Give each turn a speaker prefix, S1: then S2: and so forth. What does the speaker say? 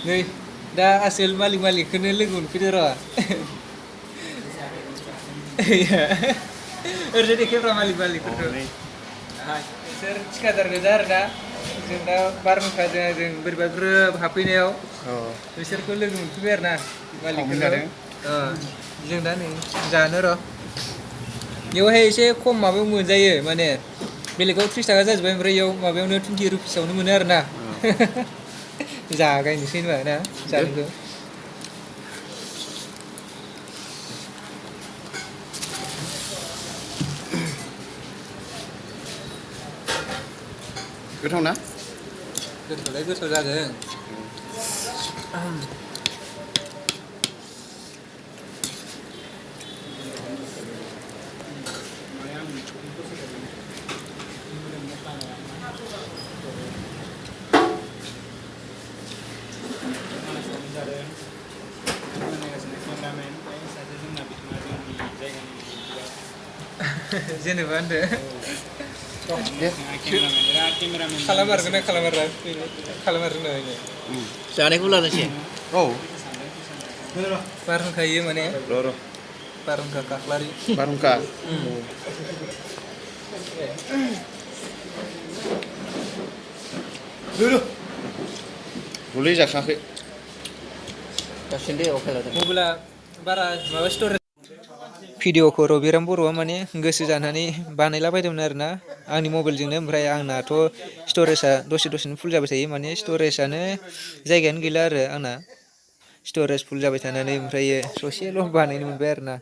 S1: नै दा आसोल मालिकखौनो लोगो मोनफैदो र' ओरैजाय देखायब्रा मालिकफोरखौ बिसोर थिखादार गोजा आरो दा जों दा बारहुंखाजों जों बोरैबा ग्रोब हाबफैनायाव बिसोरखौ लोगो मोनफैबाय आरो ना मालिकफोरखौ जों दा नै जानो र' बेवहाय एसे खम माबायाव मोनजायो माने बेलेगाव 30 थाखा जाजोब्बाय ओमफ्राय इयाव माबायावनो 20 रुपिसावनो मोनो आरो ना जागायनोसै होनबा ना जानायखौ
S2: गोथाव ना
S1: गोथावलाय गोथाव जागोन जेनेबा होनदो खालामारगोन ना खालामारगोन
S3: जानायखौ लानोसै
S2: औ
S1: बारहुंखा इयो माने
S2: र'
S1: बारहुंखा खाख्लारि
S2: बारहुंखा मुलि जाखाङाखै
S3: जासिगोन दे अफाय लादों
S1: मबाइला बारा माबा स्टरेज भिडिअखौ रबिराम बर'आ माने गोसो जानानै बानायला बायदोंमोन आरोना आंनि मबाइलजोंनो ओमफ्राय आंनाथ' स्टरेजआ दसेनो फुल जाबाय थायो माने स्टरेजआनो जायगायानो गैला आरो आंना स्टरेज फुल जाबाय थानानै ओमफ्राय ससेल' बानायनो मोनबाय आरो ना